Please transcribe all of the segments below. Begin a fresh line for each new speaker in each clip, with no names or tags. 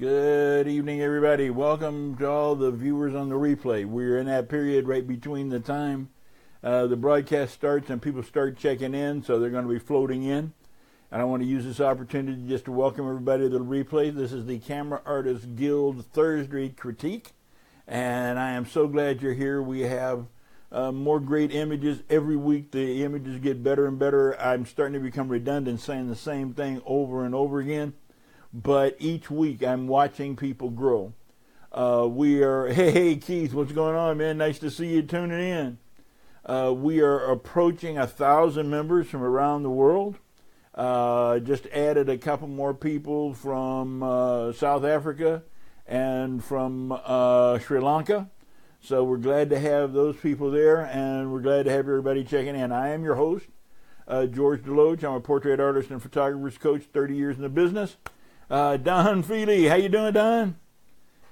Good evening, everybody. Welcome to all the viewers on the replay. We're in that period right between the time the broadcast starts and people start checking in, so they're going to be floating in. And I want to use this opportunity just to welcome everybody to the replay. This is the Camera Artists Guild Thursday Critique, and I am so glad you're here. We have more great images. Every week the images get better and better. I'm starting to become redundant saying the same thing over and over again. But each week I'm watching people grow. Hey Keith, what's going on, man? Nice to see you tuning in. We are approaching 1,000 members from around the world. Just added a couple more people from South Africa and from Sri Lanka. So we're glad to have those people there, and we're glad to have everybody checking in. I am your host, George Deloach. I'm a portrait artist and photographer's coach, 30 years in the business. Don Feely, how you doing, Don?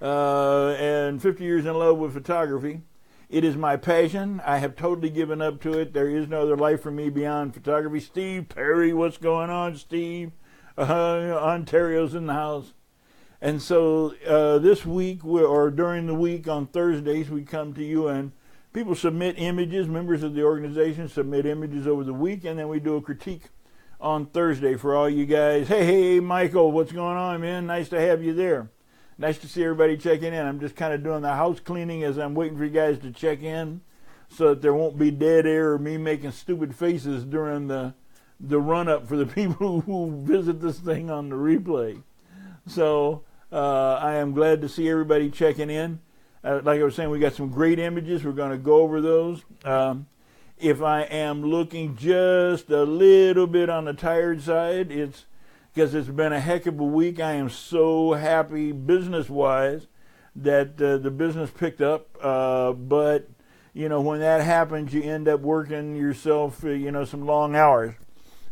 And 50 years in love with photography. It is my passion. I have totally given up to it. There is no other life for me beyond photography. Steve Perry, what's going on, Steve? Ontario's in the house. And so this week, or during the week on Thursdays, we come to you and people submit images. Members of the organization submit images over the week, and then we do a critique on Thursday for all you guys. Hey, Michael, what's going on, man? Nice to have you there. Nice to see everybody checking in. I'm just kind of doing the house cleaning as I'm waiting for you guys to check in so that there won't be dead air or me making stupid faces during the run-up for the people who visit this thing on the replay. So I am glad to see everybody checking in. Like I was saying, we got some great images. We're going to go over those. If I am looking just a little bit on the tired side, it's because it's been a heck of a week. I am so happy business-wise that the business picked up. But, you know, when that happens, you end up working yourself, some long hours.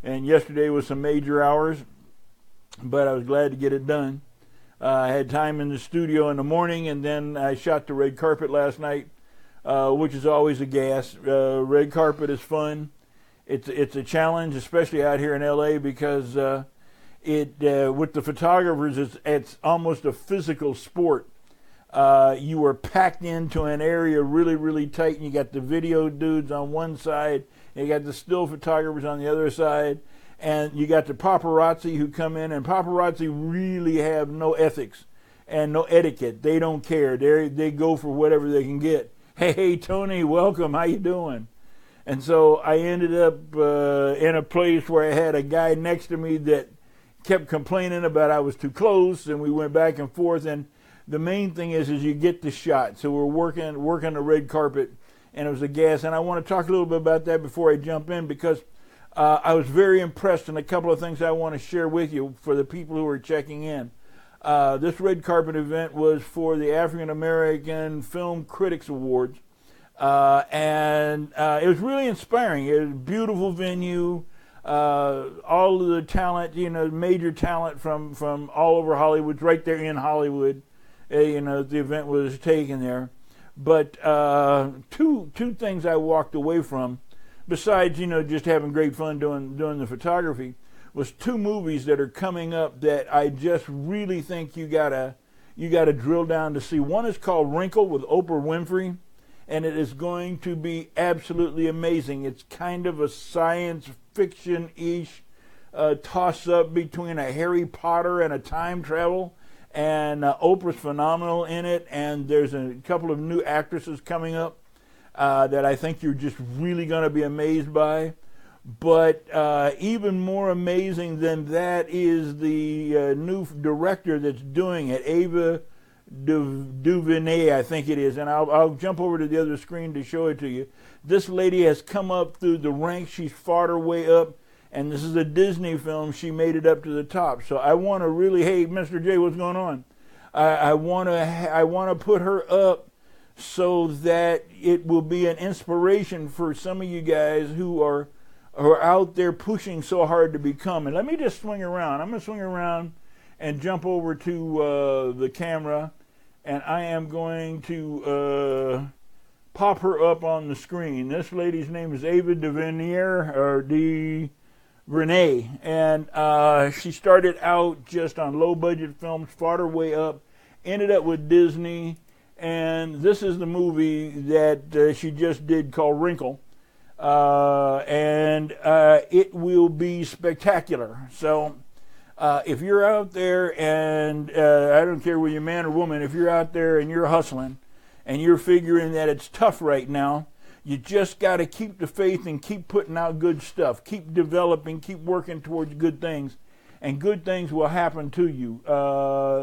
And yesterday was some major hours, but I was glad to get it done. I had time in the studio in the morning, and then I shot the red carpet last night. Which is always a gas. Red carpet is fun. It's a challenge, especially out here in LA, because with the photographers, it's almost a physical sport. You are packed into an area really, really tight, and you got the video dudes on one side, and you got the still photographers on the other side, and you got the paparazzi who come in, and paparazzi really have no ethics and no etiquette. They don't care. They go for whatever they can get. Hey, Tony, welcome. How you doing? And so I ended up in a place where I had a guy next to me that kept complaining about I was too close, and we went back and forth. And the main thing is you get the shot. So we're working the red carpet, and it was a gas. And I want to talk a little bit about that before I jump in, because I was very impressed, and a couple of things I want to share with you for the people who are checking in. This red carpet event was for the African American Film Critics Awards, and it was really inspiring. It was a beautiful venue, all of the talent, major talent from all over Hollywood, right there in Hollywood. The event was taken there. But two things I walked away from, besides just having great fun doing the photography, was two movies that are coming up that I just really think you gotta drill down to see. One is called Wrinkle with Oprah Winfrey, and it is going to be absolutely amazing. It's kind of a science fiction-ish toss-up between a Harry Potter and a time travel, and Oprah's phenomenal in it, and there's a couple of new actresses coming up that I think you're just really going to be amazed by. But even more amazing than that is the new director that's doing it, Ava DuVernay, I think it is. And I'll jump over to the other screen to show it to you. This lady has come up through the ranks. She's fought her way up. And this is a Disney film. She made it up to the top. So I want to really, hey, Mr. J, what's going on? I want to put her up so that it will be an inspiration for some of you guys who are out there pushing so hard to become. And let me just swing around. I'm going to swing around and jump over to the camera, and I am going to pop her up on the screen. This lady's name is Ava DuVernay, or Renee, and she started out just on low-budget films, fought her way up, ended up with Disney, and this is the movie that she just did called Wrinkle, and it will be spectacular. So if you're out there, and I don't care whether you're man or woman, if you're out there and you're hustling, and you're figuring that it's tough right now, you just got to keep the faith and keep putting out good stuff. Keep developing, keep working towards good things, and good things will happen to you.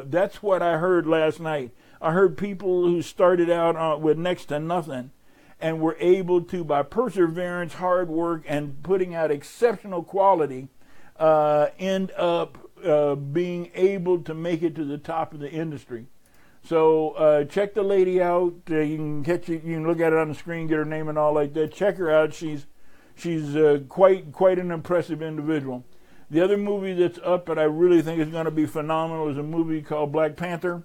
That's what I heard last night. I heard people who started out with next to nothing and were able to, by perseverance, hard work, and putting out exceptional quality, end up being able to make it to the top of the industry. So check the lady out. You can look at it on the screen, get her name and all like that. Check her out. She's quite an impressive individual. The other movie that's up that I really think is going to be phenomenal is a movie called Black Panther.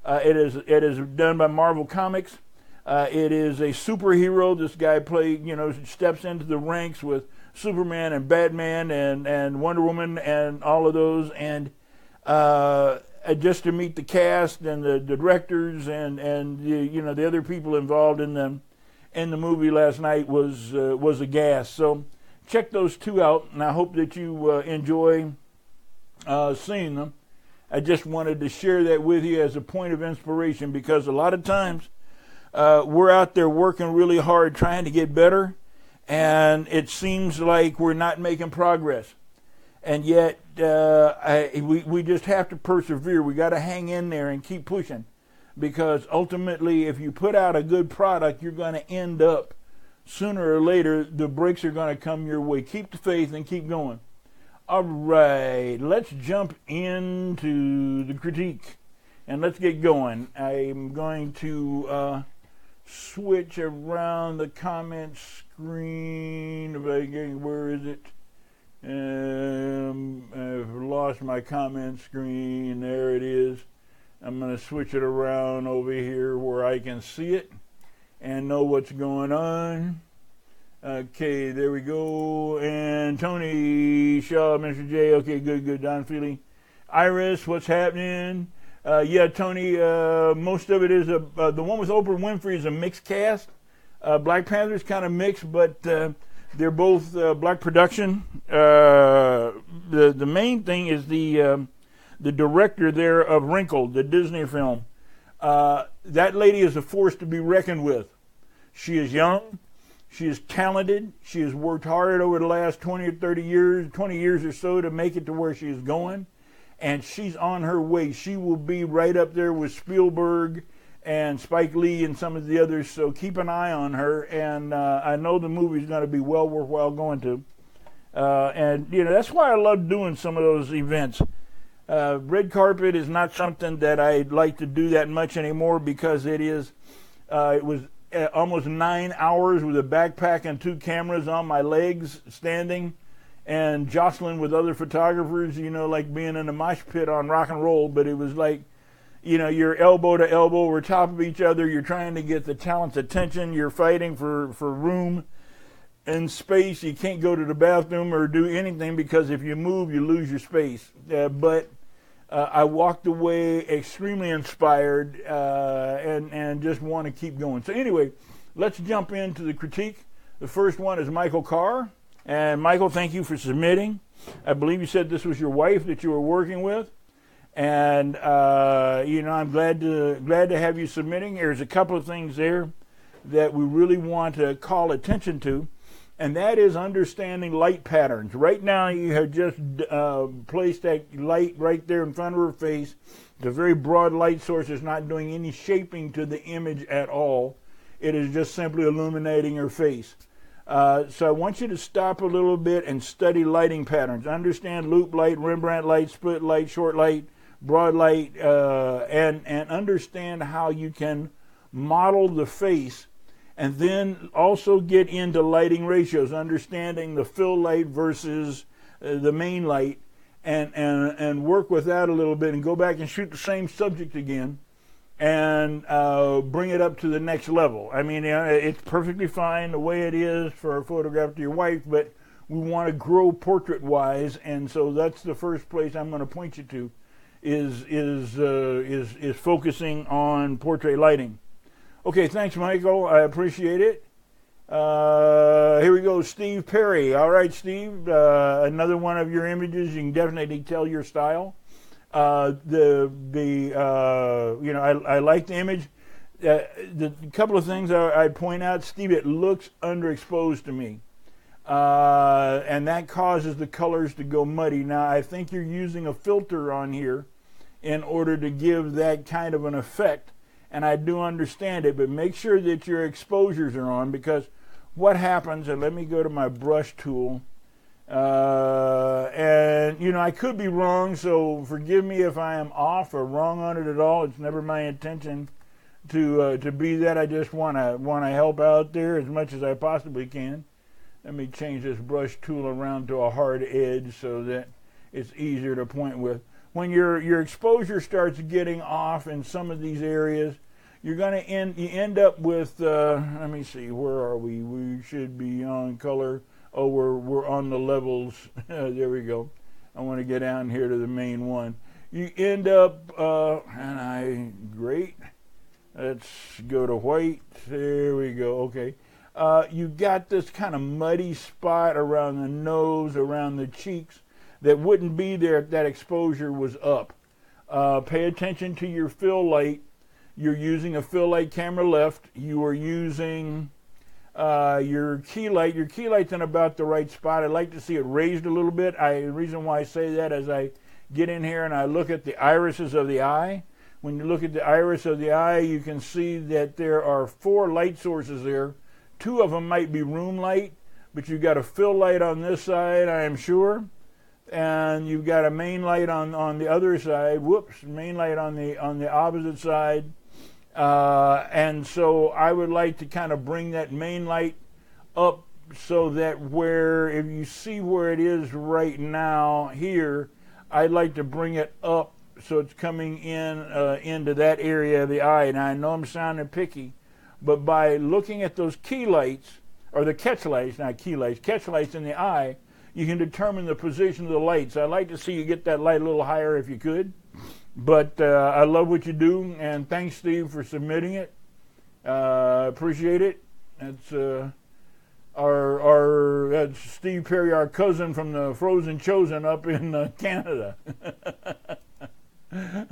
It is done by Marvel Comics. It is a superhero. This guy steps into the ranks with Superman and Batman and Wonder Woman and all of those, and just to meet the cast and the directors and the other people involved in the movie last night was a gas. So check those two out, and I hope that you enjoy seeing them. I just wanted to share that with you as a point of inspiration, because a lot of times we're out there working really hard trying to get better, and it seems like we're not making progress. And yet we just have to persevere. We got to hang in there and keep pushing, because ultimately if you put out a good product, you're going to end up, sooner or later, the breaks are going to come your way. Keep the faith and keep going. All right, let's jump into the critique and let's get going. I'm going to switch around the comment screen. Where is it? I've lost my comment screen. There it is. I'm going to switch it around over here where I can see it and know what's going on. Okay, there we go. And Tony Shaw, Mr. J. Okay, good. Don Feely. Iris, what's happening? Yeah, Tony, most of it is the one with Oprah Winfrey is a mixed cast. Black Panther's kind of mixed, but they're both black production. The main thing is the director there of Wrinkle, the Disney film. That lady is a force to be reckoned with. She is young. She is talented. She has worked hard over the last 20 years or so to make it to where she is going. And she's on her way. She will be right up there with Spielberg and Spike Lee and some of the others. So keep an eye on her. And I know the movie's going to be well worthwhile going to. And that's why I love doing some of those events. Red carpet is not something that I like to do that much anymore, because it was almost 9 hours with a backpack and 2 cameras on my legs, standing and jostling with other photographers, like being in a mosh pit on rock and roll. But it was like, you're elbow to elbow, we're top of each other, you're trying to get the talent's attention, you're fighting for room and space. You can't go to the bathroom or do anything, because if you move, you lose your space. But I walked away extremely inspired and just want to keep going. So anyway, let's jump into the critique. The first one is Michael Carr. And Michael, thank you for submitting. I believe you said this was your wife that you were working with. And, I'm glad to have you submitting. There's a couple of things there that we really want to call attention to, and that is understanding light patterns. Right now, you have just placed that light right there in front of her face. The very broad light source is not doing any shaping to the image at all. It is just simply illuminating her face. So I want you to stop a little bit and study lighting patterns. Understand loop light, Rembrandt light, split light, short light, broad light, and understand how you can model the face. And then also get into lighting ratios, understanding the fill light versus the main light, and work with that a little bit, and go back and shoot the same subject again, and bring it up to the next level. I mean, it's perfectly fine the way it is for a photograph to your wife, but we want to grow portrait-wise, and so that's the first place I'm going to point you to, is focusing on portrait lighting. Okay, thanks, Michael. I appreciate it. Here we go, Steve Perry. All right, Steve, another one of your images. You can definitely tell your style. I like the image. The couple of things I'd point out, Steve, it looks underexposed to me. And that causes the colors to go muddy. Now, I think you're using a filter on here in order to give that kind of an effect. And I do understand it, but make sure that your exposures are on, because what happens, and let me go to my brush tool, and I could be wrong, so forgive me if I am off or wrong on it at all. It's never my intention to be that. I just want to help out there as much as I possibly can. Let me change this brush tool around to a hard edge so that it's easier to point with. When your exposure starts getting off in some of these areas, you're going to end up with, let me see, where are we? We should be on color. Oh, we're on the levels. There we go. I want to get down here to the main one. You end up, great. Let's go to white. There we go. Okay. You got this kind of muddy spot around the nose, around the cheeks, that wouldn't be there if that exposure was up. Pay attention to your fill light. You're using a fill light camera left. You are using your key light. Your key light's in about the right spot. I'd like to see it raised a little bit. The reason why I say that is I get in here and I look at the irises of the eye. When you look at the iris of the eye, you can see that there are 4 light sources there. 2 of them might be room light, but you've got a fill light on this side, I am sure. And you've got a main light on the other side. Whoops, main light on the opposite side. And so I would like to kind of bring that main light up so that if you see where it is right now here, I'd like to bring it up so it's coming in into that area of the eye. Now, I know I'm sounding picky, but by looking at those key lights, or the catch lights, not key lights, catch lights in the eye, you can determine the position of the lights. I'd like to see you get that light a little higher if you could. But I love what you do, and thanks, Steve, for submitting it. Appreciate it. That's that's Steve Perry, our cousin from the Frozen Chosen up in Canada.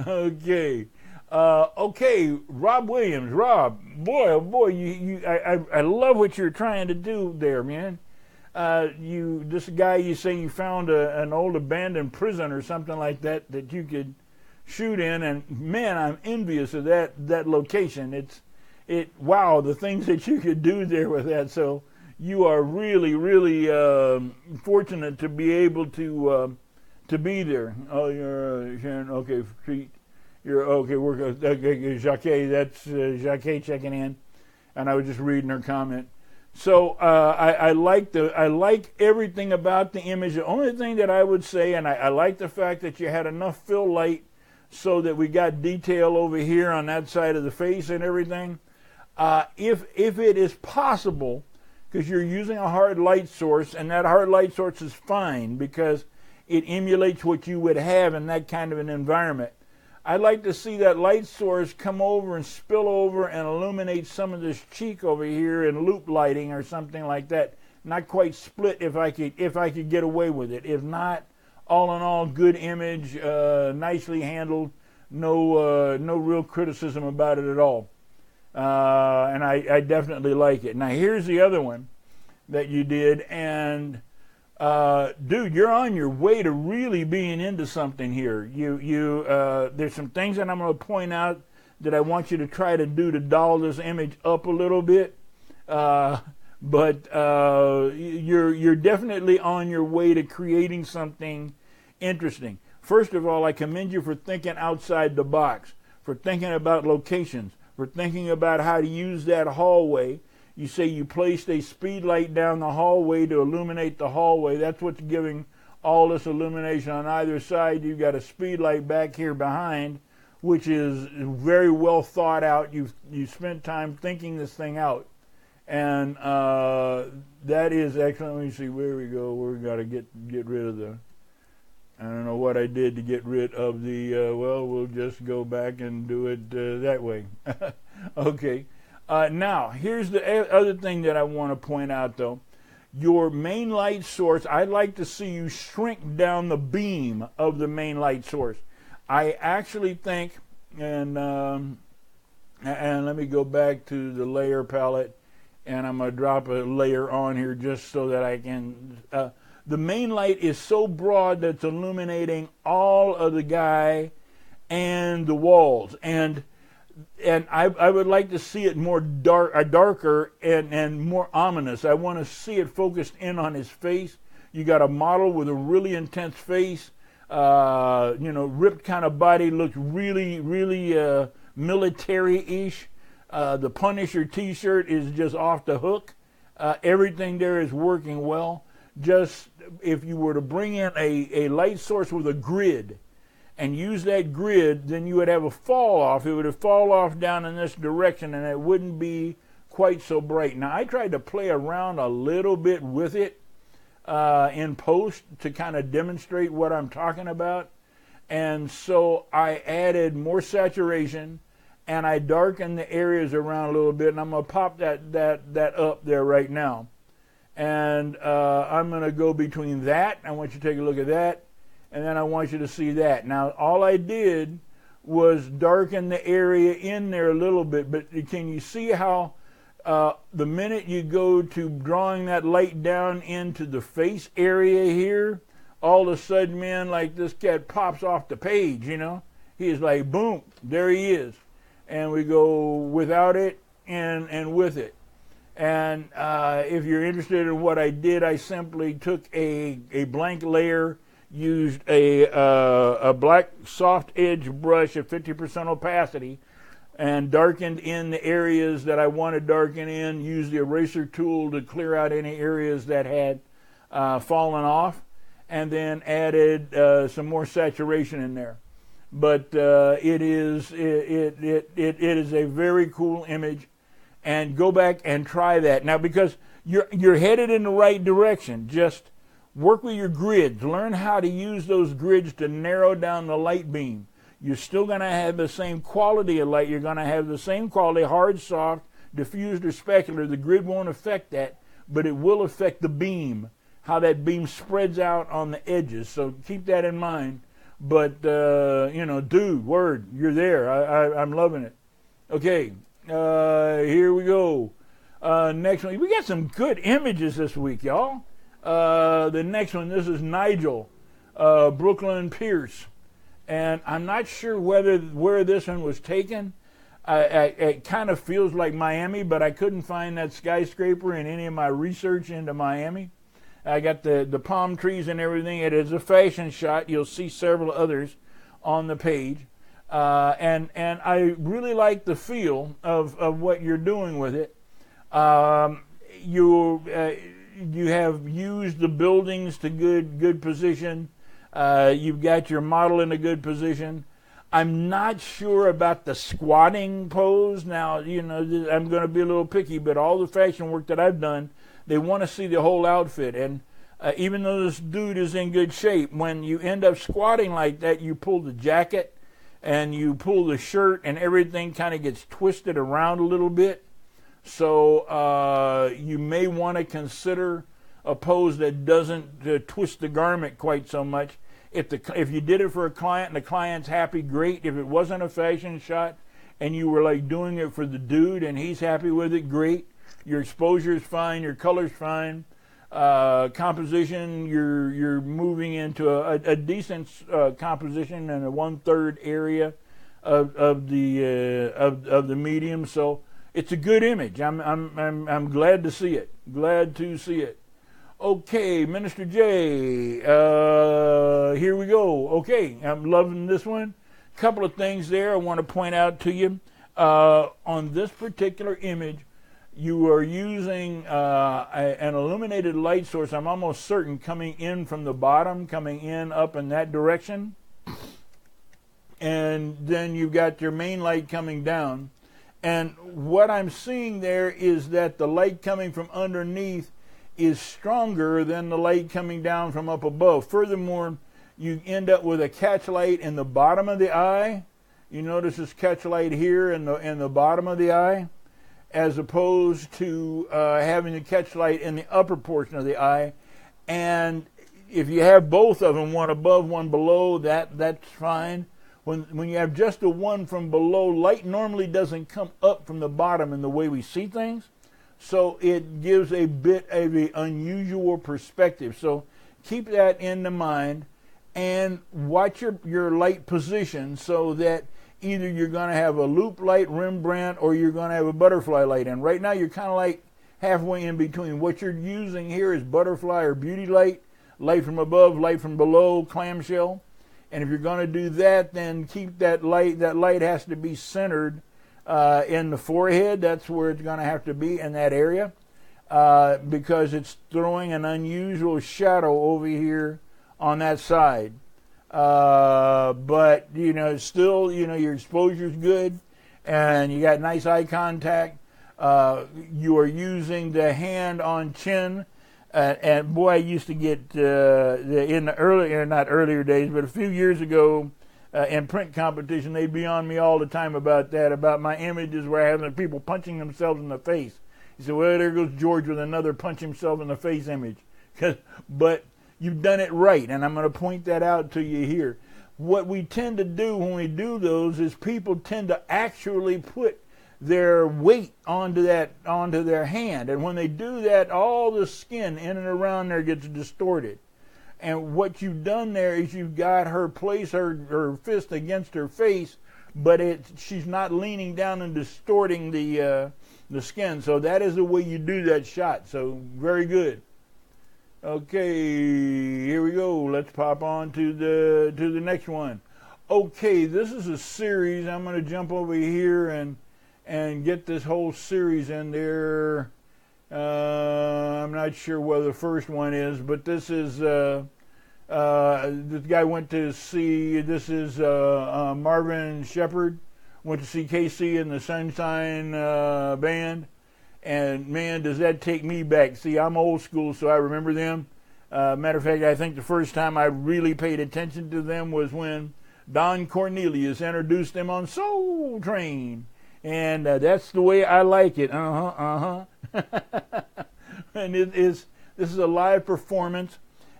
Okay. Okay, Rob Williams. Rob, boy, oh boy, I love what you're trying to do there, man. This guy, you say you found an old abandoned prison or something like that you could shoot in, and man, I'm envious of that location. Wow, the things that you could do there with that. So you are really, really fortunate to be able to be there. Oh, you're Sharon. Okay, you're okay. Okay, Jacques. That's Jacques checking in, and I was just reading her comment. So I like everything about the image. The only thing that I would say, and I like the fact that you had enough fill light so that we got detail over here on that side of the face and everything. If it is possible, because you're using a hard light source, and that hard light source is fine because it emulates what you would have in that kind of an environment. I'd like to see that light source come over and spill over and illuminate some of this cheek over here in loop lighting or something like that. Not quite split if I could get away with it. If not, all in all, good image, nicely handled, no real criticism about it at all. And I definitely like it. Now here's the other one that you did, and dude, you're on your way to really being into something here. There's some things that I'm going to point out that I want you to try to do to doll this image up a little bit. But you're definitely on your way to creating something interesting. First of all, I commend you for thinking outside the box, for thinking about locations, for thinking about how to use that hallway. You say you placed a speed light down the hallway to illuminate the hallway. That's what's giving all this illumination on either side. You've got a speed light back here behind, which is very well thought out. You spent time thinking this thing out. And that is excellent. Let me see where we go. We got to get rid of the. I don't know what I did to get rid of the. Well, we'll just go back and do it that way. Okay. Now, here's the other thing that I want to point out, though. Your main light source, I'd like to see you shrink down the beam of the main light source. I actually think, and let me go back to the layer palette, and I'm going to drop a layer on here just so that I can... the main light is so broad that it's illuminating all of the guy and the walls. And I would like to see it more darker and more ominous. I want to see it focused in on his face. You got a model with a really intense face, ripped kind of body, looks really, really military-ish. The Punisher t-shirt is just off the hook. Everything there is working well. Just if you were to bring in a light source with a grid and use that grid, then you would have a fall off. It would have fall off down in this direction, and it wouldn't be quite so bright. Now, I tried to play around a little bit with it in post to kind of demonstrate what I'm talking about. And so I added more saturation, and I darkened the areas around a little bit, and I'm going to pop that up there right now. And I'm going to go between that. I want you to take a look at that. And then I want you to see that. Now, all I did was darken the area in there a little bit, but can you see how the minute you go to drawing that light down into the face area here, all of a sudden, man, like this cat pops off the page, you know? He's like, boom, there he is. And we go without it and with it. And if you're interested in what I did, I simply took a blank layer, used a black soft edge brush at 50% opacity, and darkened in the areas that I wanted darken in, used the eraser tool to clear out any areas that had fallen off, and then added some more saturation in there. But it is a very cool image, and go back and try that. Now, because you're headed in the right direction, just work with your grids. Learn how to use those grids to narrow down the light beam. You're still going to have the same quality of light. You're going to have the same quality, hard, soft, diffused, or specular. The grid won't affect that, but it will affect the beam, how that beam spreads out on the edges. So keep that in mind. But, dude, word, you're there. I'm loving it. Okay, here we go. Next one. We got some good images this week, y'all. The next one, this is Nigel Brooklyn Pierce. And I'm not sure where this one was taken. It kind of feels like Miami, but I couldn't find that skyscraper in any of my research into Miami. I got the palm trees and everything. It is a fashion shot. You'll see several others on the page. And I really like the feel of what you're doing with it. You have used the buildings to good position. You've got your model in a good position. I'm not sure about the squatting pose. Now, I'm going to be a little picky, but all the fashion work that I've done, they want to see the whole outfit. And even though this dude is in good shape, when you end up squatting like that, you pull the jacket and you pull the shirt, and everything kind of gets twisted around a little bit. So you may want to consider a pose that doesn't twist the garment quite so much. If you did it for a client and the client's happy, great. If it wasn't a fashion shot and you were like doing it for the dude and he's happy with it, great. Your exposure is fine, your color's fine. Composition, you're moving into a decent composition in a 1/3 area of the medium. So it's a good image. I'm glad to see it. Glad to see it. Okay, Minister J, here we go. Okay, I'm loving this one. Couple of things there I want to point out to you. On this particular image, you are using an illuminated light source, I'm almost certain, coming in from the bottom, coming in up in that direction. And then you've got your main light coming down. And what I'm seeing there is that the light coming from underneath is stronger than the light coming down from up above. Furthermore, you end up with a catch light in the bottom of the eye. You notice this catch light here in the bottom of the eye, as opposed to having the catch light in the upper portion of the eye. And if you have both of them, one above, one below, that's fine. When you have just the one from below, light normally doesn't come up from the bottom in the way we see things. So it gives a bit of an unusual perspective. So keep that in the mind and watch your light position so that either you're going to have a loop light, Rembrandt, or you're going to have a butterfly light. And right now you're kind of like halfway in between. What you're using here is butterfly or beauty light, light from above, light from below, clamshell. And if you're going to do that, then keep that light. That light has to be centered in the forehead. That's where it's going to have to be, in that area, because it's throwing an unusual shadow over here on that side. But, still, your exposure's good, and you got nice eye contact. You are using the hand on chin. And boy, I used to get in the not earlier days, but a few years ago in print competition, they'd be on me all the time about that, about my images where I have the people punching themselves in the face. He said, well, there goes George with another punch himself in the face image. But you've done it right, and I'm going to point that out to you here. What we tend to do when we do those is people tend to actually put their weight onto their hand, and when they do that, all the skin in and around there gets distorted. And what you've done there is you've got her place her fist against her face, but she's not leaning down and distorting the skin. So that is the way you do that shot. So very good. Okay, here we go. Let's pop on to the next one. Okay, this is a series. I'm going to jump over here and get this whole series in there. I'm not sure what the first one is, but this is this guy went to see, this is Marvin Shepard, went to see KC in the Sunshine Band, and man, does that take me back. See, I'm old school, so I remember them. Matter of fact, I think the first time I really paid attention to them was when Don Cornelius introduced them on Soul Train. And that's the way I like it. And this is a live performance.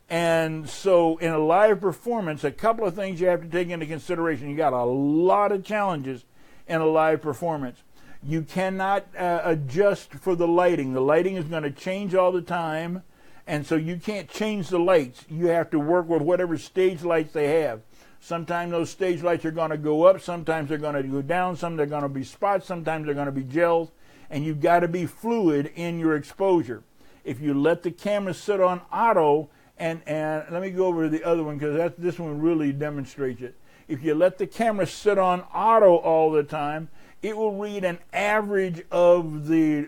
And so in a live performance, a couple of things you have to take into consideration. You got a lot of challenges in a live performance. You cannot adjust for the lighting. The lighting is going to change all the time. And so you can't change the lights. You have to work with whatever stage lights they have. Sometimes those stage lights are going to go up, sometimes they're going to go down, some they're going to be spots, sometimes they're going to be gels, and you've got to be fluid in your exposure. If you let the camera sit on auto, and let me go over to the other one because this one really demonstrates it. If you let the camera sit on auto all the time, it will read an average of the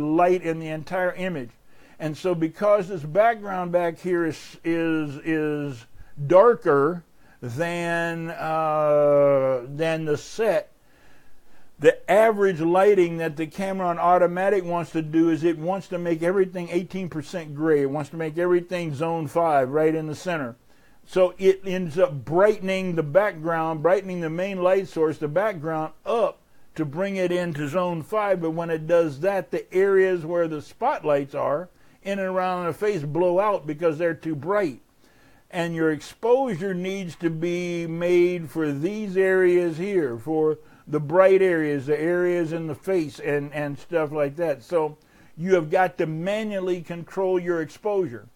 light in the entire image. And so because this background back here is darker than the set, the average lighting that the camera on automatic wants to do is it wants to make everything 18% gray. It wants to make everything zone 5 right in the center. So it ends up brightening the background, brightening the main light source, the background up to bring it into zone 5. But when it does that, the areas where the spotlights are in and around the face blow out because they're too bright. And your exposure needs to be made for these areas here, for the bright areas, the areas in the face and stuff like that. So you have got to manually control your exposure.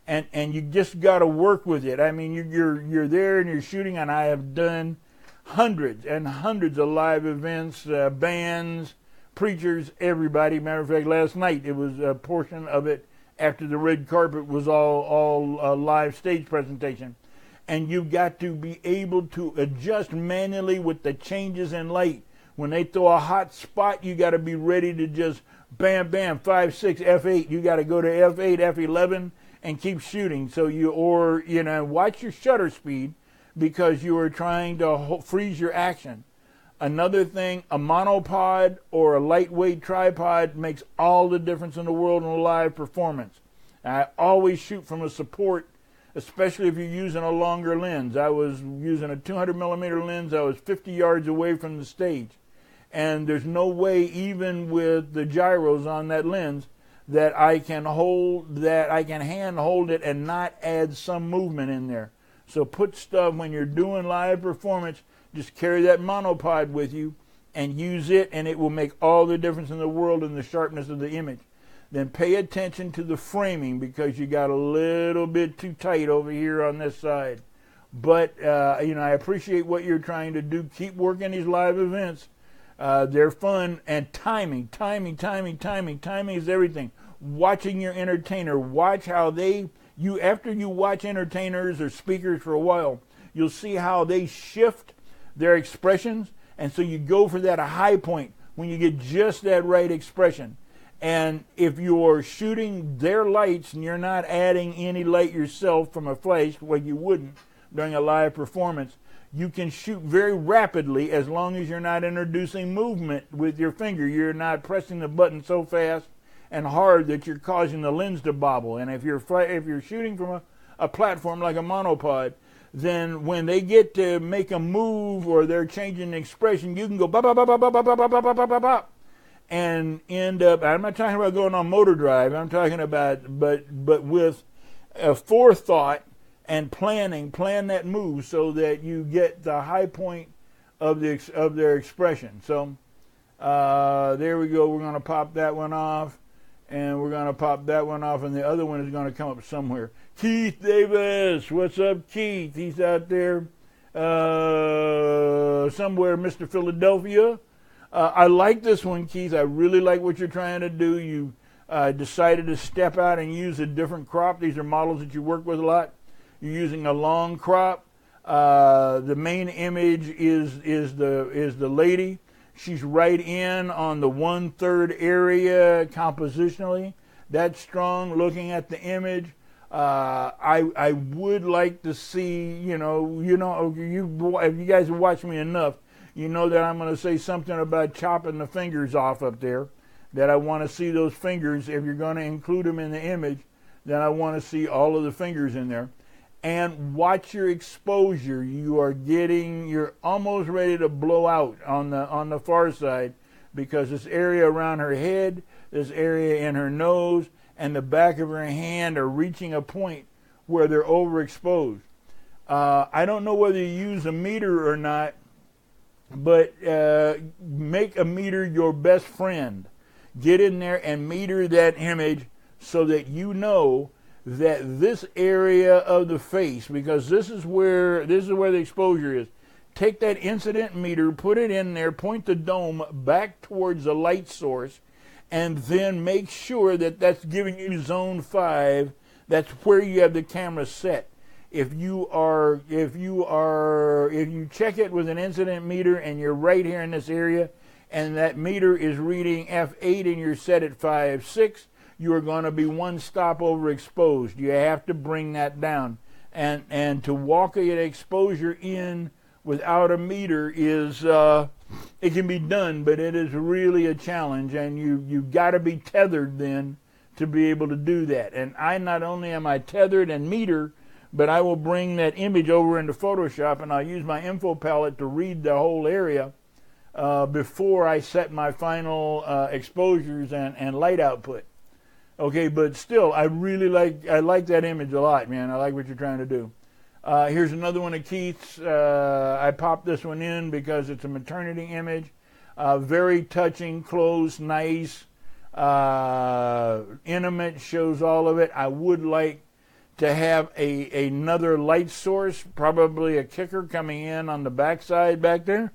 And you just got to work with it. I mean, you're there and you're shooting, and I have done hundreds and hundreds of live events, bands, preachers, everybody. Matter of fact, last night it was a portion of it after the red carpet was all a live stage presentation. And you've got to be able to adjust manually with the changes in light. When they throw a hot spot, you got to be ready to just bam, bam, 5, 6, F8. You got to go to F8, F11 and keep shooting. So watch your shutter speed because you are trying to freeze your action. Another thing, a monopod or a lightweight tripod makes all the difference in the world in live performance. I always shoot from a support, especially if you're using a longer lens. I was using a 200 millimeter lens. I was 50 yards away from the stage. And there's no way, even with the gyros on that lens, that I can hand hold it and not add some movement in there. So put stuff, when you're doing live performance, just carry that monopod with you and use it, and it will make all the difference in the world in the sharpness of the image. Then pay attention to the framing, because you got a little bit too tight over here on this side. But, I appreciate what you're trying to do. Keep working these live events. They're fun. And timing is everything. Watching your entertainer. Watch how after you watch entertainers or speakers for a while, you'll see how they shift their expressions. And so you go for that high point when you get just that right expression. And if you're shooting their lights and you're not adding any light yourself from a flash, like you wouldn't during a live performance, you can shoot very rapidly as long as you're not introducing movement with your finger. You're not pressing the button so fast and hard that you're causing the lens to bobble. And if you're shooting from a platform like a monopod, then when they get to make a move or they're changing the expression, you can go bop, bop, bop, bop, bop, bop, bop, bop, bop, bop, bop, and end up, I'm not talking about going on motor drive, I'm talking about, but with a forethought and plan that move so that you get the high point of their expression. So there we go. We're going to pop that one off, and we're going to pop that one off, and the other one is going to come up somewhere. Keith Davis, what's up, Keith? He's out there somewhere, Mr. Philadelphia. I like this one, Keith. I really like what you're trying to do. You decided to step out and use a different crop. These are models that you work with a lot. You're using a long crop. The main image is the lady. She's right in on the 1/3 area compositionally. That's strong. Looking at the image, I would like to see. If you guys have watched me enough, you know that I'm going to say something about chopping the fingers off up there. That I want to see those fingers. If you're going to include them in the image, then I want to see all of the fingers in there. And watch your exposure. You're almost ready to blow out on the far side, because this area around her head, this area in her nose, and the back of her hand are reaching a point where they're overexposed. I don't know whether you use a meter or not, but make a meter your best friend. Get in there and meter that image so that you know that this area of the face, because this is where the exposure is. Take that incident meter, put it in there, point the dome back towards the light source, and then make sure that that's giving you zone 5. That's where you have the camera set. If you check it with an incident meter and you're right here in this area, and that meter is reading f8 and you're set at 5.6, you are going to be one stop overexposed. You have to bring that down. And to walk an exposure in without a meter is, it can be done, but it is really a challenge. And you've got to be tethered then to be able to do that. And not only am I tethered and meter, but I will bring that image over into Photoshop, and I'll use my info palette to read the whole area before I set my final exposures and light output. Okay, but still, I like that image a lot, man. I like what you're trying to do. Here's another one of Keith's. I popped this one in because it's a maternity image. Very touching, close, nice, intimate, shows all of it. I would like to have another light source, probably a kicker coming in on the backside back there,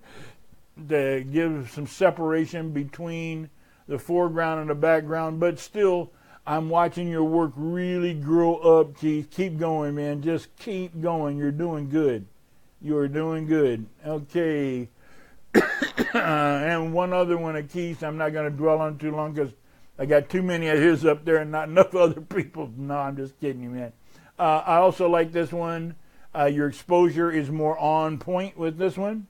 to give some separation between the foreground and the background, but still, I'm watching your work really grow up, Keith. Keep going, man. Just keep going. You're doing good. You're doing good. Okay. And one other one of Keith's, I'm not going to dwell on too long because I got too many of his up there and not enough other people. No, I'm just kidding you, man. I also like this one. Your exposure is more on point with this one.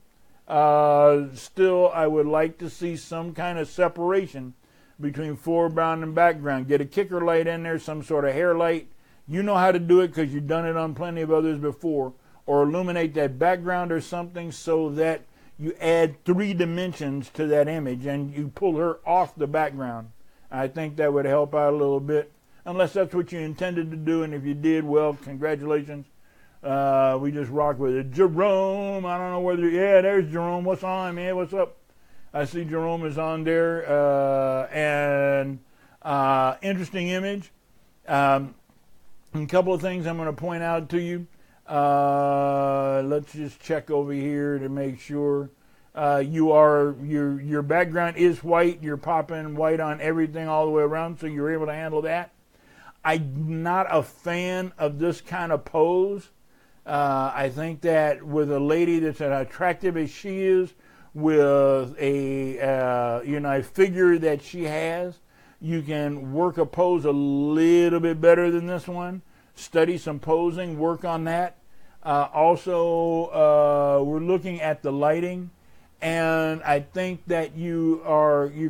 Still, I would like to see some kind of separation between foreground and background. Get a kicker light in there, some sort of hair light. You know how to do it because you've done it on plenty of others before. Or illuminate that background or something so that you add 3 dimensions to that image and you pull her off the background. I think that would help out a little bit, unless that's what you intended to do, and if you did, well, congratulations. We just rock with it. Jerome, I don't know whether, yeah, there's Jerome. What's on, man? What's up? I see Jerome is on there, and interesting image. A couple of things I'm going to point out to you. Let's just check over here to make sure. Your background is white. You're popping white on everything all the way around, so you're able to handle that. I'm not a fan of this kind of pose. I think that with a lady that's as attractive as she is, with a figure that she has, you can work a pose a little bit better than this one. Study some posing, work on that. Also, we're looking at the lighting, and I think that you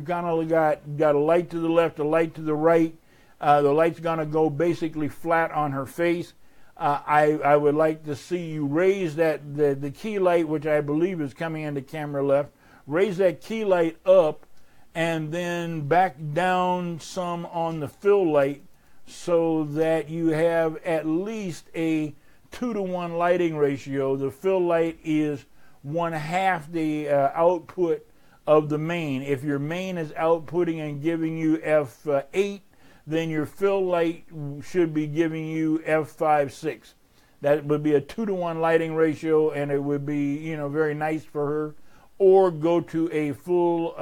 kind of got a light to the left, a light to the right. The light's going to go basically flat on her face. I would like to see you raise the key light, which I believe is coming into camera left. Raise that key light up, and then back down some on the fill light, so that you have at least a 2-to-1 lighting ratio. The fill light is 1/2 the output of the main. If your main is outputting and giving you f8, then your fill light should be giving you f5, 6. That would be a 2-to-1 lighting ratio, and it would be very nice for her. Or go to a full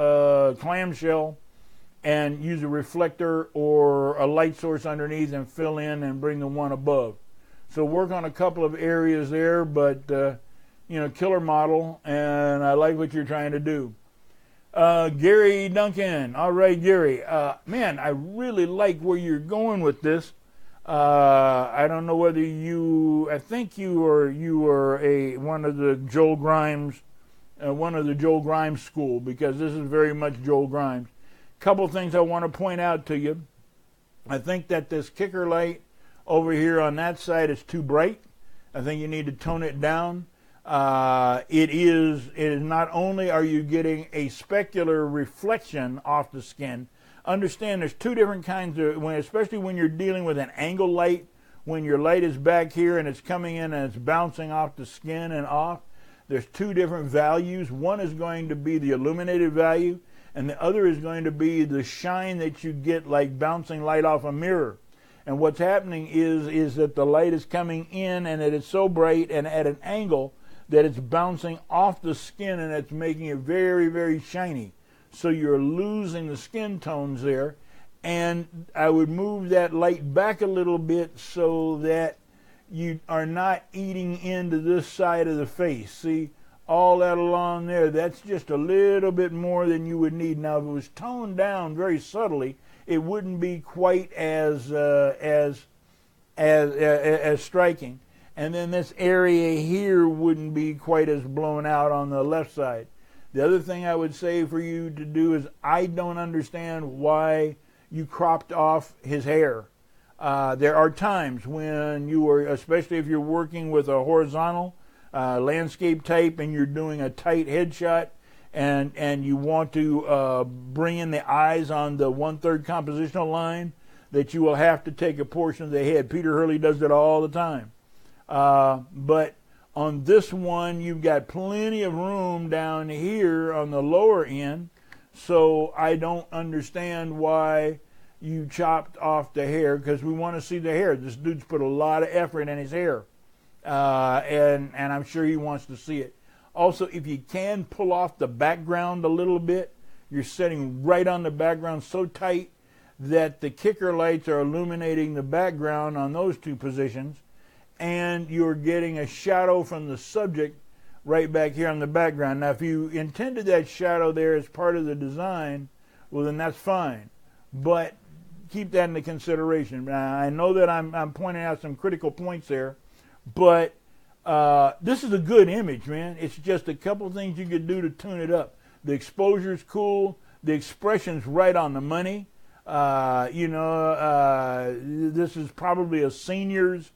clamshell and use a reflector or a light source underneath and fill in and bring the one above. So work on a couple of areas there, but killer model, and I like what you're trying to do. Gary Duncan. All right, Gary. Man, I really like where you're going with this. I don't know whether I think you are one of the Joel Grimes school, because this is very much Joel Grimes. Couple things I want to point out to you. I think that this kicker light over here on that side is too bright. I think you need to tone it down. It is not only are you getting a specular reflection off the skin. Understand there's 2 different kinds of, especially when you're dealing with an angle light, when your light is back here and it's coming in and it's bouncing off the skin and off. There's 2 different values. One is going to be the illuminated value, and the other is going to be the shine that you get like bouncing light off a mirror. And what's happening is that the light is coming in and it is so bright and at an angle that it's bouncing off the skin and it's making it very, very shiny. So you're losing the skin tones there. And I would move that light back a little bit so that you are not eating into this side of the face. See, all that along there, that's just a little bit more than you would need. Now, if it was toned down very subtly, it wouldn't be quite as striking. And then this area here wouldn't be quite as blown out on the left side. The other thing I would say for you to do is, I don't understand why you cropped off his hair. There are times when you are, especially if you're working with a horizontal landscape type and you're doing a tight headshot, and you want to bring in the eyes on the 1/3 compositional line, that you will have to take a portion of the head. Peter Hurley does it all the time. But on this one, you've got plenty of room down here on the lower end, so I don't understand why you chopped off the hair, because we want to see the hair. This dude's put a lot of effort in his hair, and I'm sure he wants to see it. Also, if you can pull off the background a little bit, you're setting right on the background so tight that the kicker lights are illuminating the background on those 2 positions, and you're getting a shadow from the subject right back here on the background. Now, if you intended that shadow there as part of the design, well, then that's fine. But keep that into consideration. I know that I'm pointing out some critical points there, but This is a good image, man. It's just a couple things you could do to tune it up. The exposure's cool. The expression's right on the money. This is probably a senior's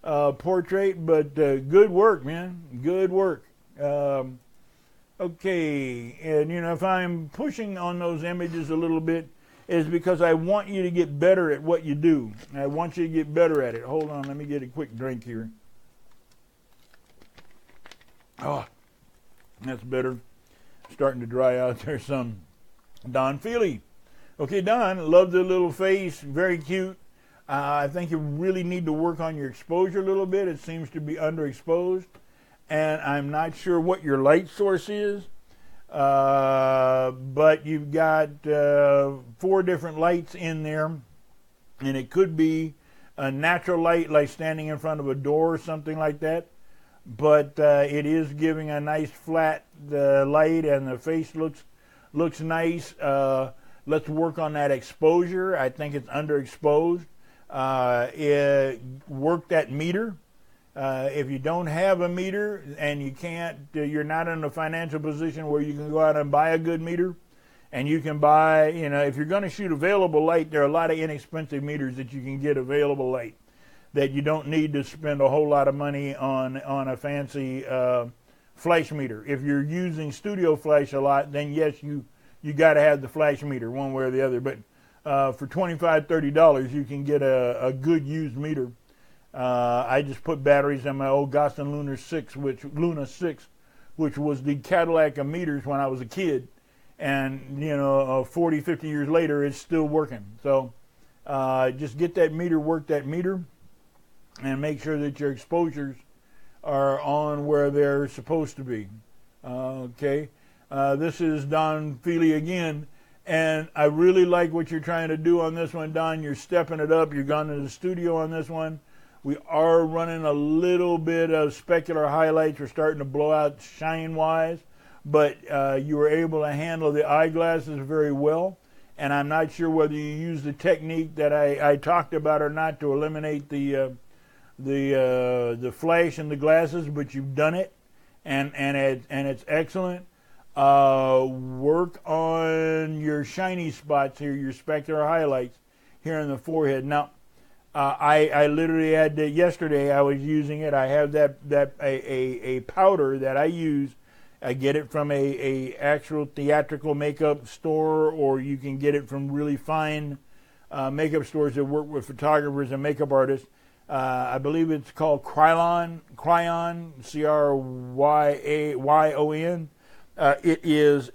portrait, but good work, man. Good work. Okay, and if I'm pushing on those images a little bit, is because I want you to get better at what you do. I want you to get better at it. Hold on, let me get a quick drink here. Oh, that's better. Starting to dry out there some. Don Feely. Okay, Don, love the little face, very cute. I think you really need to work on your exposure a little bit. It seems to be underexposed. And I'm not sure what your light source is, but you've got 4 different lights in there, and it could be a natural light like standing in front of a door or something like that, but it is giving a nice flat light, and the face looks nice. Let's work on that exposure. I think it's underexposed. Work that meter. If you don't have a meter and you can't, you're not in a financial position where you can go out and buy a good meter, and you can buy, if you're going to shoot available light, there are a lot of inexpensive meters that you can get available light that you don't need to spend a whole lot of money on a fancy flash meter. If you're using studio flash a lot, then yes, you got to have the flash meter one way or the other. But for $25, $30, you can get a good used meter. I just put batteries in my old Gossen Luna 6, which was the Cadillac of meters when I was a kid. And, 40, 50 years later, it's still working. So just get that meter, work that meter, and make sure that your exposures are on where they're supposed to be. Okay. This is Don Feely again. And I really like what you're trying to do on this one, Don. You're stepping it up. You've gone to the studio on this one. We are running a little bit of specular highlights. We're starting to blow out shine-wise, but you were able to handle the eyeglasses very well. And I'm not sure whether you use the technique that I talked about or not to eliminate the flash in the glasses, but you've done it, and it's excellent. Work on your shiny spots here, your specular highlights here in the forehead. Now, I literally had yesterday. I was using it. I have a powder that I use. I get it from a actual theatrical makeup store, or you can get it from really fine makeup stores that work with photographers and makeup artists. I believe it's called Kryon, Cryon. It is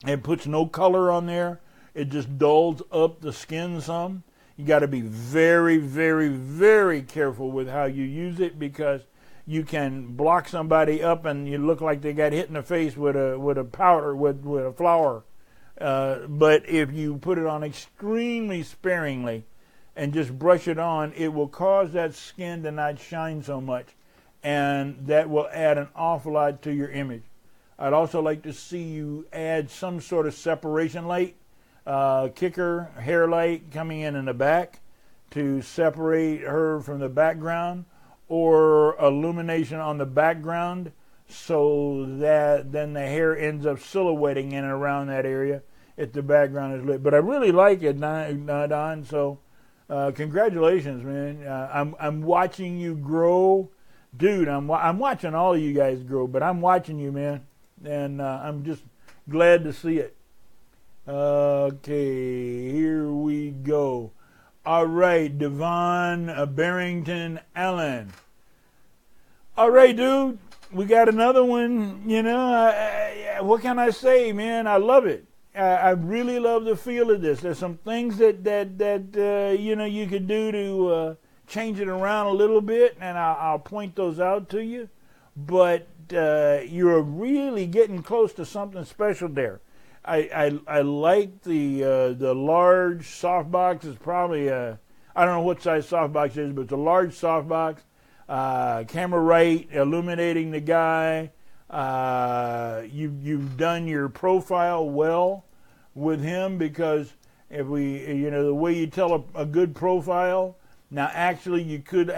it puts no color on there. It just dulls up the skin some. You got to be very, very, very careful with how you use it, because you can block somebody up and you look like they got hit in the face with a powder, with a flower. But if you put it on extremely sparingly and just brush it on, it will cause that skin to not shine so much, and that will add an awful lot to your image. I'd also like to see you add some sort of separation light, kicker hair light coming in the back to separate her from the background, or illumination on the background so that then the hair ends up silhouetting in and around that area if the background is lit. But I really like it, Don, so congratulations, man. I'm watching you grow. Dude, I'm watching all of you guys grow, but I'm watching you, man, and I'm just glad to see it. Okay, here we go. All right, Devon Barrington Allen. All right, dude, we got another one. What can I say, man? I love it. I really love the feel of this. There's some things that you could do to change it around a little bit, and I'll point those out to you. But you're really getting close to something special there. I like the large softbox. It's probably I don't know what size softbox it is, but it's a large softbox. Camera right, illuminating the guy. You've done your profile well with him, because if the way you tell a good profile Now, actually, you could,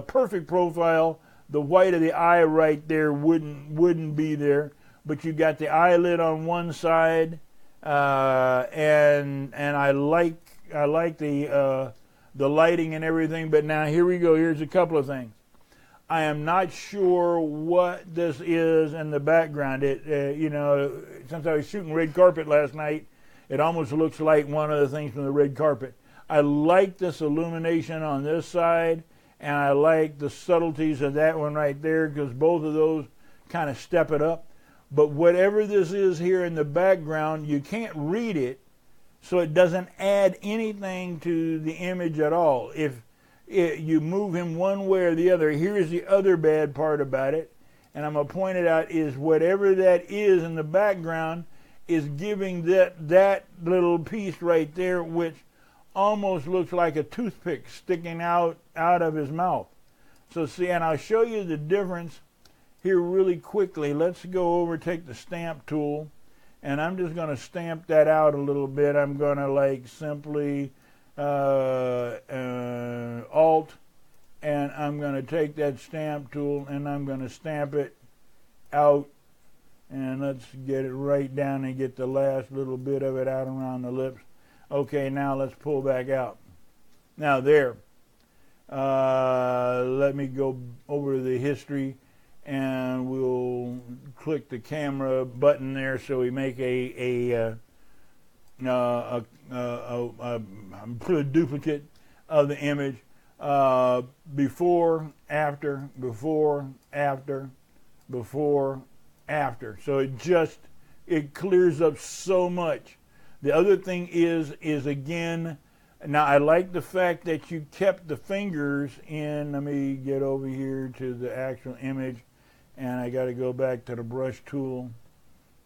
perfect profile, the white of the eye right there wouldn't be there, but you got the eyelid on one side, and I like the lighting and everything. But now here we go. Here's a couple of things. I am not sure what this is in the background. Since I was shooting red carpet last night, it almost looks like one of the things from the red carpet. I like this illumination on this side, and I like the subtleties of that one right there, because both of those kind of step it up. But whatever this is here in the background, you can't read it, so it doesn't add anything to the image at all. If you move him one way or the other, here's the other bad part about it, and I'm going to point it out, is whatever that is in the background is giving that little piece right there, which almost looks like a toothpick sticking out of his mouth. So see, and I'll show you the difference here really quickly. Let's go over, take the stamp tool, and I'm just going to stamp that out a little bit. I'm going to simply Alt, and I'm going to take that stamp tool and I'm going to stamp it out, and let's get it right down and get the last little bit of it out around the lips. Okay, now let's pull back out. Now there. Let me go over the history, and we'll click the camera button there so we make put a duplicate of the image. Before, after, before, after, before, after. So it clears up so much. The other thing is again, now I like the fact that you kept the fingers in. Let me get over here to the actual image, and I got to go back to the brush tool.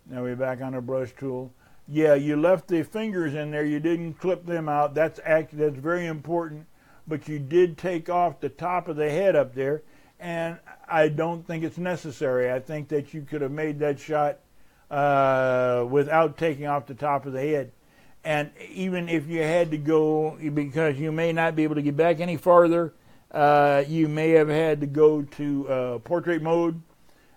Now we're back on the brush tool. Yeah, you left the fingers in there. You didn't clip them out. That's very important. But you did take off the top of the head up there, and I don't think it's necessary. I think that you could have made that shot without taking off the top of the head. And even if you had to go, because you may not be able to get back any farther, you may have had to go to portrait mode,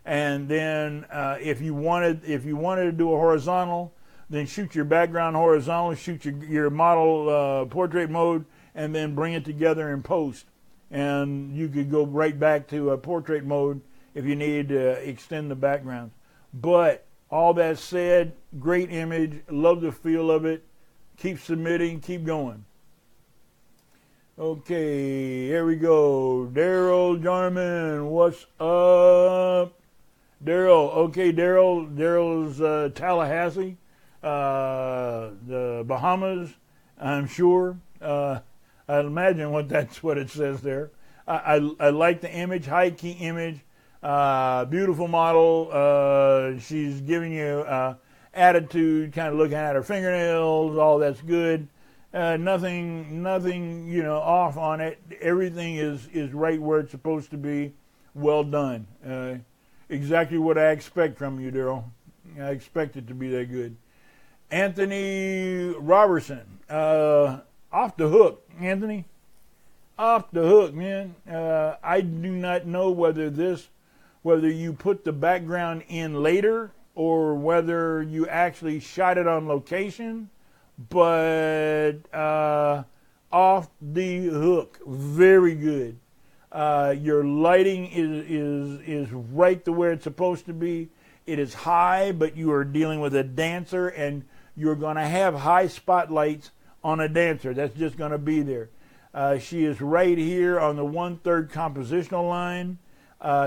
and then if you wanted to do a horizontal, then shoot your background horizontal, shoot your model portrait mode, and then bring it together in post. And you could go right back to portrait mode if you needed to extend the background. But all that said, great image, love the feel of it. Keep submitting, keep going. Okay, here we go. Daryl Jarman, what's up? Daryl, okay, Daryl's Tallahassee, the Bahamas, I'm sure. I imagine that's what it says there. I like the image, high key image, beautiful model. She's giving you attitude, kind of looking at her fingernails. All that's good. Nothing off on it. Everything is right where it's supposed to be. Well done. Exactly what I expect from you, Daryl. I expect it to be that good. Anthony Robertson, off the hook, Anthony. Off the hook, man. I do not know whether you put the background in later or whether you actually shot it on location, but off the hook, very good. Your lighting is right to where it's supposed to be. It is high, but you are dealing with a dancer, and you're going to have high spotlights on a dancer. That's just going to be there. She is right here on the 1/3 compositional line.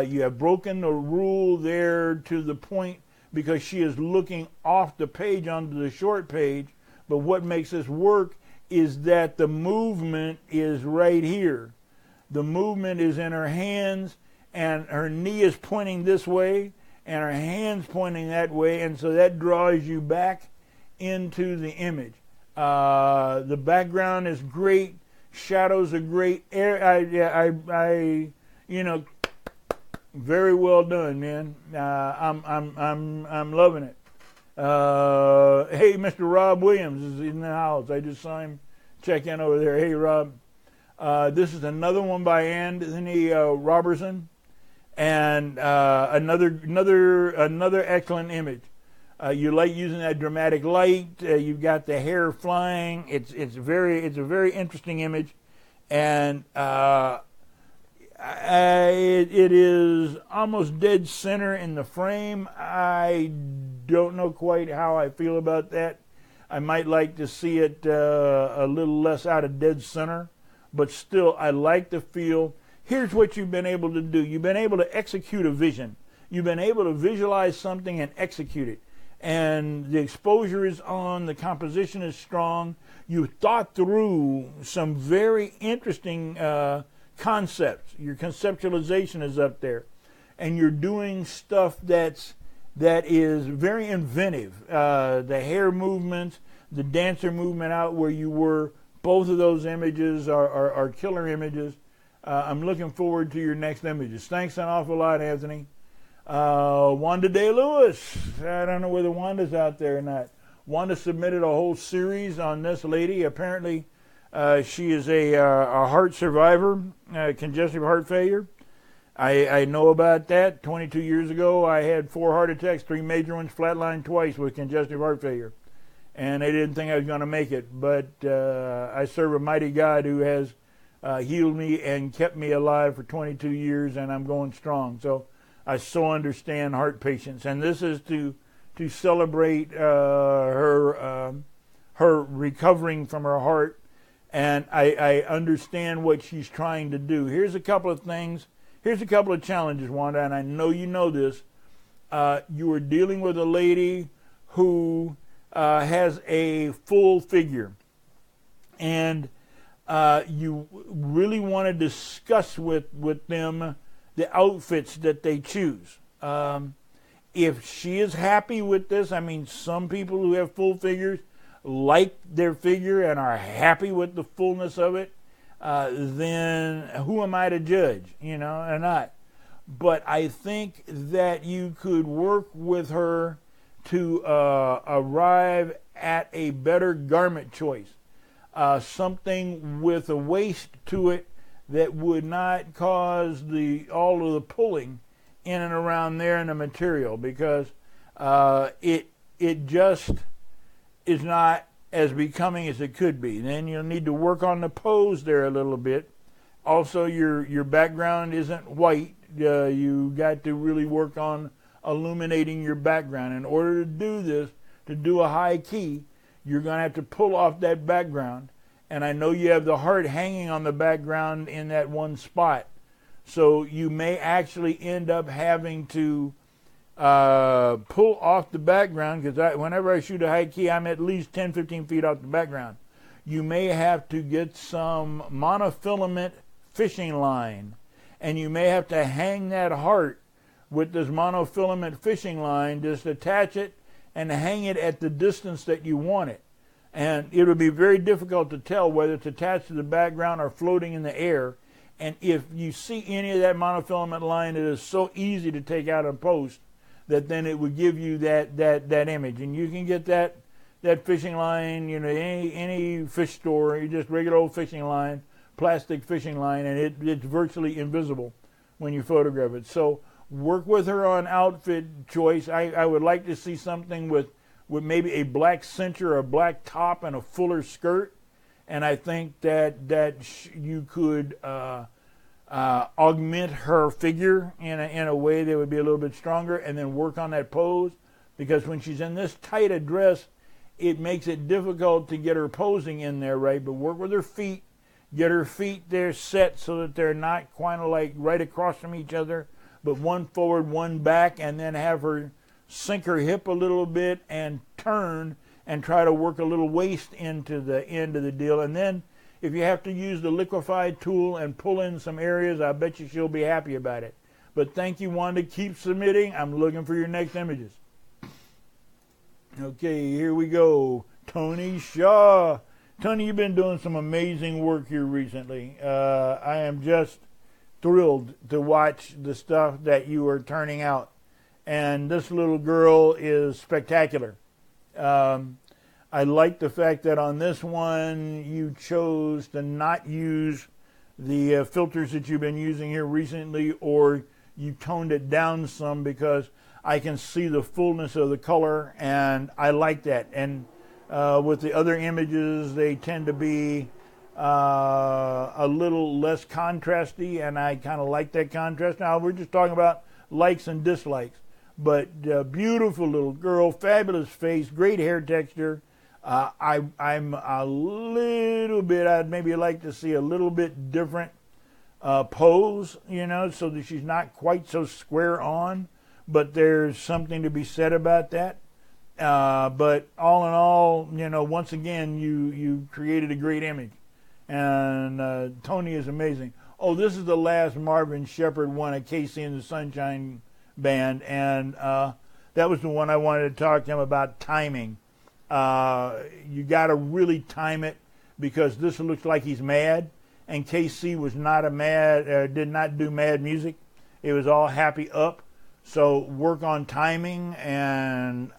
You have broken the rule there to the point because she is looking off the page onto the short page. But what makes this work is that the movement is right here. The movement is in her hands, and her knee is pointing this way, and her hands pointing that way, and so that draws you back into the image. The background is great. Shadows are great. Very well done, man. I'm loving it. Hey, Mr. Rob Williams is in the house. I just saw him check in over there. Hey, Rob. This is another one by Anthony Robertson, and another excellent image. You like using that dramatic light. You've got the hair flying. It's a very interesting image, and it is almost dead center in the frame. I don't know quite how I feel about that. I might like to see it a little less out of dead center, but still, I like the feel. Here's what you've been able to do. You've been able to execute a vision. You've been able to visualize something and execute it. And the exposure is on, the composition is strong. You thought through some very interesting concepts. Your conceptualization is up there. And you're doing stuff that is very inventive. The hair movements, the dancer movement out where you were, both of those images are killer images. I'm looking forward to your next images. Thanks an awful lot, Anthony. Wanda Day Lewis. I don't know whether Wanda's out there or not. Wanda submitted a whole series on this lady. Apparently, she is a heart survivor, congestive heart failure. I know about that. 22 years ago, I had 4 heart attacks, 3 major ones, flatlined twice with congestive heart failure. And they didn't think I was going to make it. But I serve a mighty God who has healed me and kept me alive for 22 years, and I'm going strong. So I so understand heart patients. And this is to celebrate her recovering from her heart. And I understand what she's trying to do. Here's a couple of things. Here's a couple of challenges, Wanda, and I know you know this. You are dealing with a lady who has a full figure. And you really want to discuss with them the outfits that they choose. If she is happy with this, I mean, some people who have full figures like their figure and are happy with the fullness of it, then who am I to judge, or not? But I think that you could work with her to arrive at a better garment choice. Something with a waist to it that would not cause all of the pulling in and around there in the material, because it just is not as becoming as it could be. Then you'll need to work on the pose there a little bit. Also, your background isn't white. You got to really work on illuminating your background. In order to do this, to do a high key, you're going to have to pull off that background. And I know you have the heart hanging on the background in that one spot. So you may actually end up having to pull off the background, because whenever I shoot a high key, I'm at least 10, 15 feet off the background. You may have to get some monofilament fishing line, and you may have to hang that heart with this monofilament fishing line, just attach it and hang it at the distance that you want it. And it would be very difficult to tell whether it's attached to the background or floating in the air. And if you see any of that monofilament line, it is so easy to take out in post that then it would give you that image. And you can get that fishing line, any fish store, just regular old fishing line, plastic fishing line, and it's virtually invisible when you photograph it. So work with her on outfit choice. I would like to see something with maybe a black cincher, or a black top, and a fuller skirt. And I think that you could augment her figure in a way that would be a little bit stronger, and then work on that pose, because when she's in this tight a dress, it makes it difficult to get her posing in there right. But work with her feet, get her feet there set so that they're not kind of like right across from each other, but one forward, one back, and then have her sink her hip a little bit and turn and try to work a little waist into the end of the deal. And then if you have to use the liquefied tool and pull in some areas, I bet you she'll be happy about it. But thank you, Wanda. Keep submitting. I'm looking for your next images. Okay, here we go. Tony Shaw. Tony, you've been doing some amazing work here recently. I am just thrilled to watch the stuff that you are turning out. And this little girl is spectacular. I like the fact that on this one you chose to not use the filters that you've been using here recently, or you toned it down some, because I can see the fullness of the color, and I like that. And with the other images, they tend to be a little less contrasty, and I kind of like that contrast. Now, we're just talking about likes and dislikes, but beautiful little girl, fabulous face, great hair texture. I'm a little bit, I'd maybe like to see a little bit different pose, so that she's not quite so square on, but there's something to be said about that. But all in all, once again, you created a great image, and Tony is amazing. Oh, this is the last Marvin Shepard one at KC and the Sunshine Band, and that was the one I wanted to talk to him about timing. You got to really time it, because this looks like he's mad, and KC was not did not do mad music. It was all happy up. So work on timing, and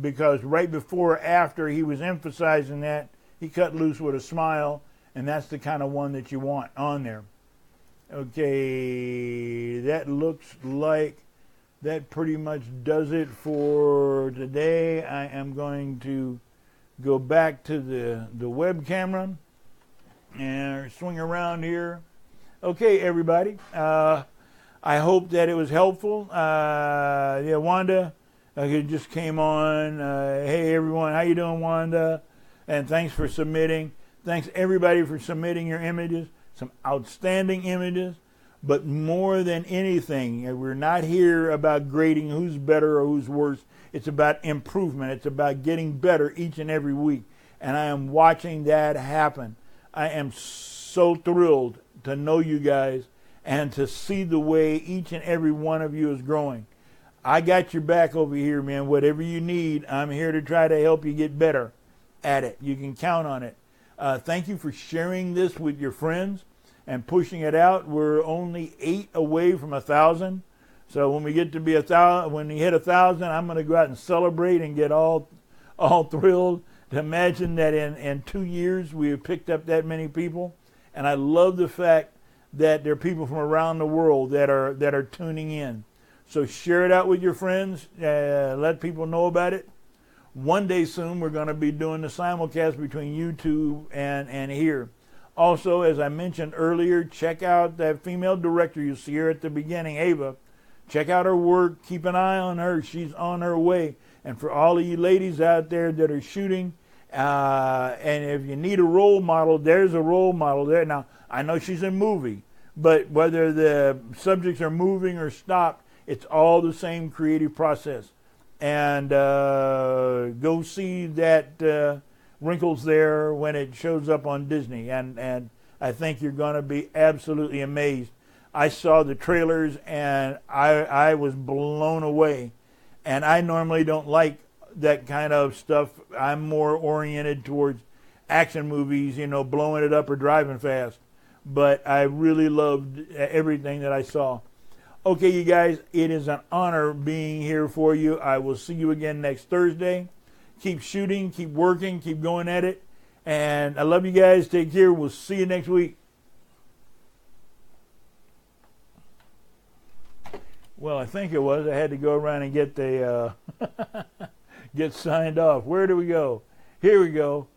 because right before or after he was emphasizing that, he cut loose with a smile, and that's the kind of one that you want on there. Okay, that looks like that pretty much does it for today. I am going to go back to the web camera and swing around here. Okay, everybody. I hope that it was helpful. Wanda just came on. Hey, everyone. How you doing, Wanda? And thanks for submitting. Thanks, everybody, for submitting your images. Some outstanding images. But more than anything, we're not here about grading who's better or who's worse. It's about improvement. It's about getting better each and every week. And I am watching that happen. I am so thrilled to know you guys and to see the way each and every one of you is growing. I got your back over here, man. Whatever you need, I'm here to try to help you get better at it. You can count on it. Thank you for sharing this with your friends and pushing it out. We're only 8 away from 1,000. So when we get to be 1,000, when we hit 1,000, I'm going to go out and celebrate and get all thrilled to imagine that in 2 years we have picked up that many people. And I love the fact that there are people from around the world that are tuning in. So share it out with your friends. Let people know about it. One day soon, we're going to be doing the simulcast between YouTube and here. Also, as I mentioned earlier, check out that female director you see her at the beginning, Ava. Check out her work. Keep an eye on her. She's on her way. And for all of you ladies out there that are shooting, and if you need a role model, there's a role model there. Now, I know she's in movie, but whether the subjects are moving or stopped, it's all the same creative process. And go see that Wrinkles there when it shows up on Disney. And I think you're going to be absolutely amazed. I saw the trailers, and I was blown away. And I normally don't like that kind of stuff. I'm more oriented towards action movies, blowing it up or driving fast. But I really loved everything that I saw. Okay, you guys, it is an honor being here for you. I will see you again next Thursday. Keep shooting, keep working, keep going at it. And I love you guys. Take care. We'll see you next week. Well, I think it was. I had to go around and get the get signed off. Where do we go? Here we go.